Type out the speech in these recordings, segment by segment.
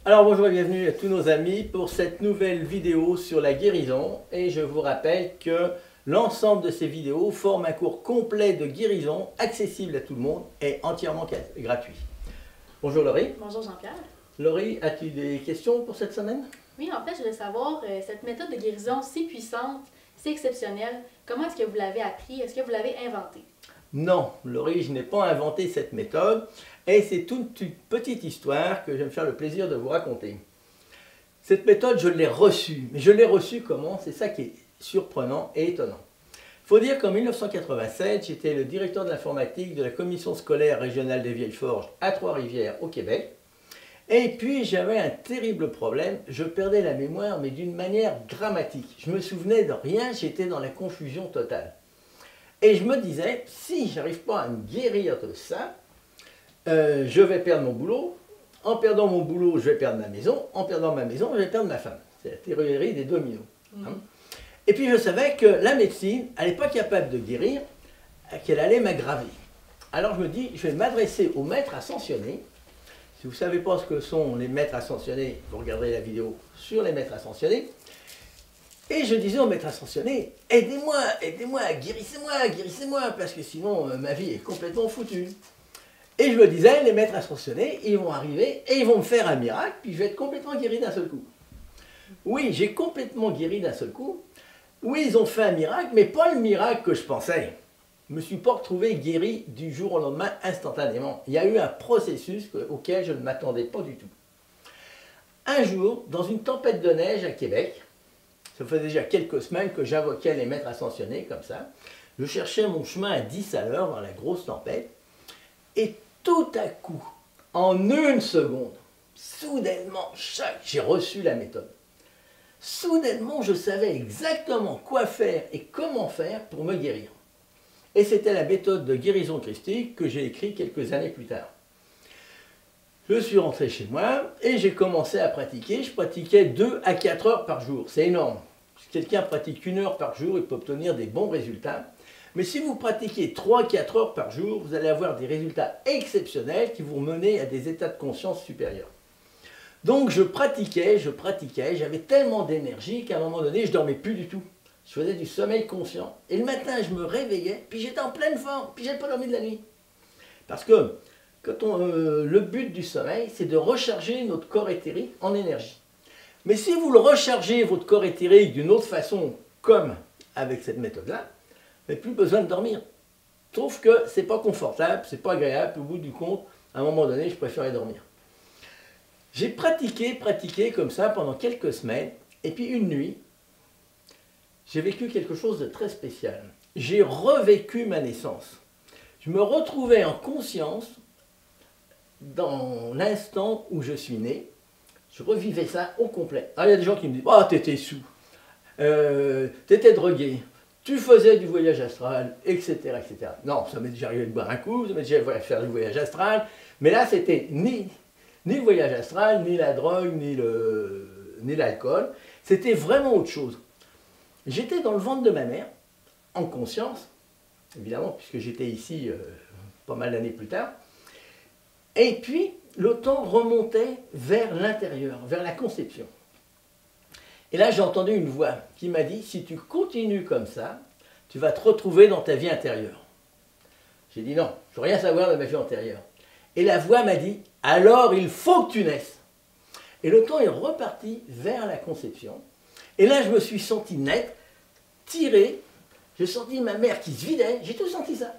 Alors bonjour et bienvenue à tous nos amis pour cette nouvelle vidéo sur la guérison. Et je vous rappelle que l'ensemble de ces vidéos forment un cours complet de guérison accessible à tout le monde et entièrement gratuit. Bonjour Laurie. Bonjour Jean-Pierre. Laurie, as-tu des questions pour cette semaine? Oui, en fait, je voulais savoir, cette méthode de guérison si puissante, si exceptionnelle, comment est-ce que vous l'avez appris? Est-ce que vous l'avez inventée? Non, Laurie, je n'ai pas inventé cette méthode et c'est toute une petite histoire que je vais me faire le plaisir de vous raconter. Cette méthode, je l'ai reçue. Mais je l'ai reçue comment? C'est ça qui est surprenant et étonnant. Il faut dire qu'en 1987, j'étais le directeur de l'informatique de la commission scolaire régionale des Vieilles-Forges à Trois-Rivières au Québec. Et puis j'avais un terrible problème, je perdais la mémoire mais d'une manière dramatique. Je me souvenais de rien, j'étais dans la confusion totale. Et je me disais, si je n'arrive pas à me guérir de ça, je vais perdre mon boulot. En perdant mon boulot, je vais perdre ma maison. En perdant ma maison, je vais perdre ma femme. C'est la théorie des dominos. Hein. Et puis je savais que la médecine, elle n'est pas capable de guérir, qu'elle allait m'aggraver. Alors je me dis, je vais m'adresser aux maîtres ascensionnés. Si vous ne savez pas ce que sont les maîtres ascensionnés, vous regarderez la vidéo sur les maîtres ascensionnés. Et je disais aux maîtres ascensionnés, aidez-moi, aidez-moi, guérissez-moi, guérissez-moi, parce que sinon ma vie est complètement foutue. Et je me disais, les maîtres ascensionnés, ils vont arriver et ils vont me faire un miracle, puis je vais être complètement guéri d'un seul coup. Oui, j'ai complètement guéri d'un seul coup. Oui, ils ont fait un miracle, mais pas le miracle que je pensais. Je ne me suis pas retrouvé guéri du jour au lendemain instantanément. Il y a eu un processus auquel je ne m'attendais pas du tout. Un jour, dans une tempête de neige à Québec, ça faisait déjà quelques semaines que j'invoquais les maîtres ascensionnés comme ça, je cherchais mon chemin à 10 à l'heure dans la grosse tempête, et tout à coup, en une seconde, soudainement, j'ai reçu la méthode. Soudainement, je savais exactement quoi faire et comment faire pour me guérir. Et c'était la méthode de guérison christique que j'ai écrite quelques années plus tard. Je suis rentré chez moi et j'ai commencé à pratiquer. Je pratiquais 2 à 4 heures par jour. C'est énorme. Si quelqu'un pratique 1 heure par jour, il peut obtenir des bons résultats. Mais si vous pratiquez 3-4 heures par jour, vous allez avoir des résultats exceptionnels qui vont mener à des états de conscience supérieurs. Donc je pratiquais, j'avais tellement d'énergie qu'à un moment donné, je ne dormais plus du tout. Je faisais du sommeil conscient. Et le matin, je me réveillais, puis j'étais en pleine forme, puis je n'avais pas dormi de la nuit. Parce que le but du sommeil, c'est de recharger notre corps éthérique en énergie. Mais si vous le rechargez, votre corps éthérique, d'une autre façon, comme avec cette méthode-là, vous n'avez plus besoin de dormir. Sauf que ce n'est pas confortable, ce n'est pas agréable. Au bout du compte, à un moment donné, je préférais dormir. J'ai pratiqué comme ça pendant quelques semaines. Et puis une nuit, j'ai vécu quelque chose de très spécial. J'ai revécu ma naissance. Je me retrouvais en conscience dans l'instant où je suis né. Je revivais ça au complet. Alors, il y a des gens qui me disent « Ah, t'étais sous, t'étais drogué, tu faisais du voyage astral, etc. etc. » Non, ça m'est déjà arrivé de boire un coup, ça m'est déjà arrivé de faire du voyage astral, mais là, c'était ni le voyage astral, ni la drogue, ni l'alcool. C'était vraiment autre chose. J'étais dans le ventre de ma mère, en conscience, évidemment, puisque j'étais ici pas mal d'années plus tard. Et puis, le temps remontait vers l'intérieur, vers la conception. Et là, j'ai entendu une voix qui m'a dit, si tu continues comme ça, tu vas te retrouver dans ta vie intérieure. J'ai dit non, je ne veux rien savoir de ma vie antérieure. Et la voix m'a dit, alors il faut que tu naisses. Et le temps est reparti vers la conception. Et là, je me suis senti net, tiré. J'ai senti ma mère qui se vidait. J'ai tout senti ça.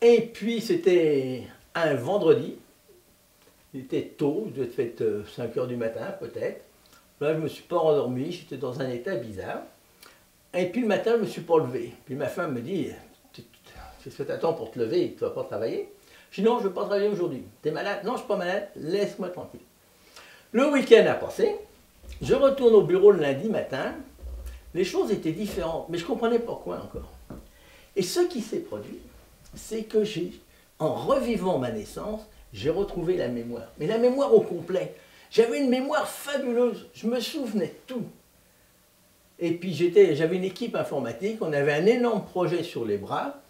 Et puis, c'était un vendredi. Il était tôt, je devais être 5 heures du matin, peut-être. Là, je ne me suis pas endormi. J'étais dans un état bizarre. Et puis, le matin, je ne me suis pas levé. Puis, ma femme me dit, qu'est-ce que tu attends pour te lever? Tu ne vas pas travailler? Je dis non, je ne veux pas travailler aujourd'hui. Tu es malade? Non, je ne suis pas malade. Laisse-moi tranquille. Le week-end a passé. Je retourne au bureau le lundi matin. Les choses étaient différentes, mais je ne comprenais pas pourquoi encore. Et ce qui s'est produit, c'est que en revivant ma naissance, j'ai retrouvé la mémoire. Mais la mémoire au complet. J'avais une mémoire fabuleuse. Je me souvenais de tout. Et puis j'avais une équipe informatique. On avait un énorme projet sur les bras.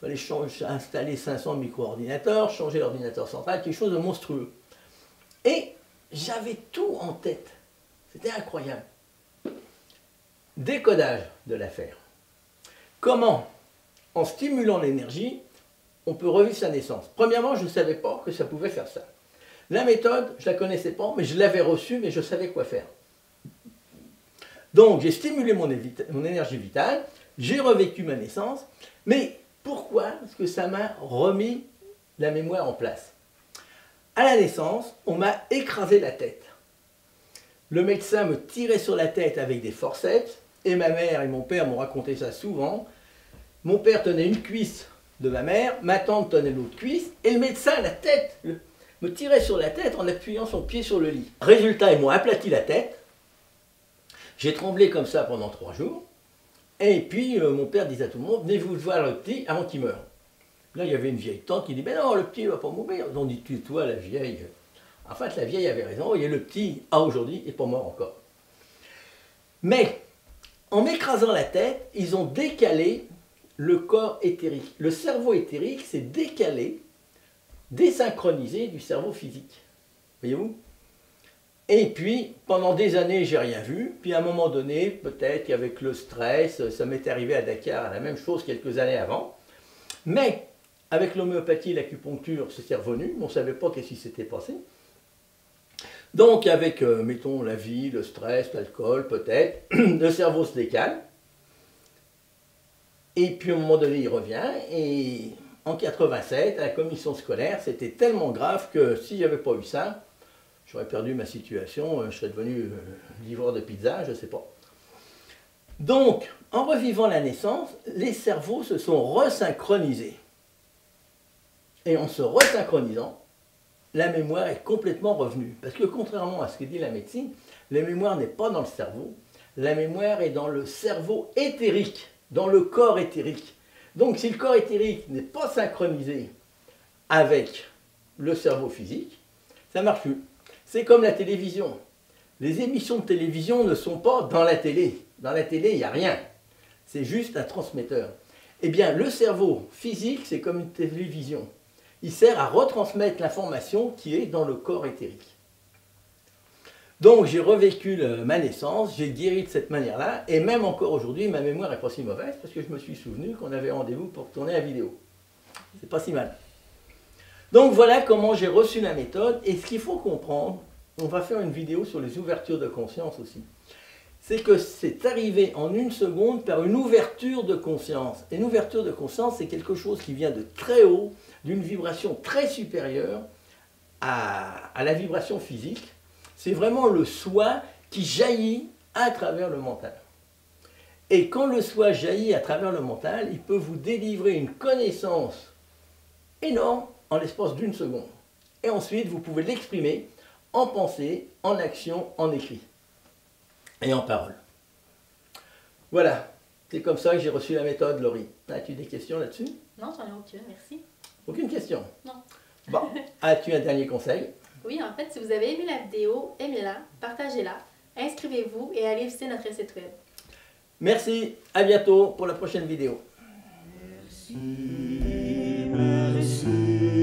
Il fallait installer 500 micro-ordinateurs, changer l'ordinateur central, quelque chose de monstrueux. Et j'avais tout en tête. C'était incroyable. Décodage de l'affaire. Comment, en stimulant l'énergie, on peut revivre sa naissance. Premièrement, je ne savais pas que ça pouvait faire ça. La méthode, je ne la connaissais pas, mais je l'avais reçue, mais je savais quoi faire. Donc, j'ai stimulé mon énergie vitale, j'ai revécu ma naissance, mais pourquoi? Parce que ça m'a remis la mémoire en place. À la naissance, on m'a écrasé la tête. Le médecin me tirait sur la tête avec des forceps, et ma mère et mon père m'ont raconté ça souvent. Mon père tenait une cuisse de ma mère, ma tante tenait l'autre cuisse, et le médecin à la tête me tirait sur la tête en appuyant son pied sur le lit. Résultat, ils m'ont aplati la tête. J'ai tremblé comme ça pendant 3 jours. Et puis, mon père disait à tout le monde, venez-vous voir le petit avant qu'il meure. Là, il y avait une vieille tante qui dit, ben non, le petit ne va pas mourir. On dit, toi, la vieille. En fait, la vieille avait raison, et le petit, aujourd'hui, n'est pas mort encore. Mais, en m'écrasant la tête, ils ont décalé le corps éthérique. Le cerveau éthérique s'est décalé, désynchronisé du cerveau physique. Voyez-vous? Et puis, pendant des années, j'ai rien vu. Puis à un moment donné, peut-être qu'avec le stress, ça m'est arrivé à Dakar, la même chose quelques années avant. Mais, avec l'homéopathie et l'acupuncture, c'était revenu. On ne savait pas qu'est-ce qui s'était passé. Donc, avec, mettons, la vie, le stress, l'alcool, peut-être, le cerveau se décale. Et puis, à un moment donné, il revient. Et en 87, à la commission scolaire, c'était tellement grave que si j'avais pas eu ça, j'aurais perdu ma situation, je serais devenu livreur de pizza, je ne sais pas. Donc, en revivant la naissance, les cerveaux se sont resynchronisés. Et en se resynchronisant, la mémoire est complètement revenue. Parce que contrairement à ce que dit la médecine, la mémoire n'est pas dans le cerveau, la mémoire est dans le cerveau éthérique, dans le corps éthérique. Donc, si le corps éthérique n'est pas synchronisé avec le cerveau physique, ça ne marche plus. C'est comme la télévision. Les émissions de télévision ne sont pas dans la télé. Dans la télé, il n'y a rien. C'est juste un transmetteur. Eh bien, le cerveau physique, c'est comme une télévision. Il sert à retransmettre l'information qui est dans le corps éthérique. Donc, j'ai revécu ma naissance, j'ai guéri de cette manière-là, et même encore aujourd'hui, ma mémoire n'est pas si mauvaise, parce que je me suis souvenu qu'on avait rendez-vous pour tourner la vidéo. C'est pas si mal. Donc voilà comment j'ai reçu la méthode, et ce qu'il faut comprendre, on va faire une vidéo sur les ouvertures de conscience aussi, c'est que c'est arrivé en 1 seconde par une ouverture de conscience. Et une ouverture de conscience, c'est quelque chose qui vient de très haut, d'une vibration très supérieure à la vibration physique. C'est vraiment le soi qui jaillit à travers le mental. Et quand le soi jaillit à travers le mental, il peut vous délivrer une connaissance énorme en l'espace d'1 seconde. Et ensuite, vous pouvez l'exprimer en pensée, en action, en écrit et en parole. Voilà, c'est comme ça que j'ai reçu la méthode, Laurie. As-tu des questions là-dessus? Non, j'en ai aucune, merci. Aucune question? Non. Bon, as-tu un dernier conseil? Oui, en fait, si vous avez aimé la vidéo, aimez-la, partagez-la, inscrivez-vous et allez visiter notre site web. Merci, à bientôt pour la prochaine vidéo. Merci.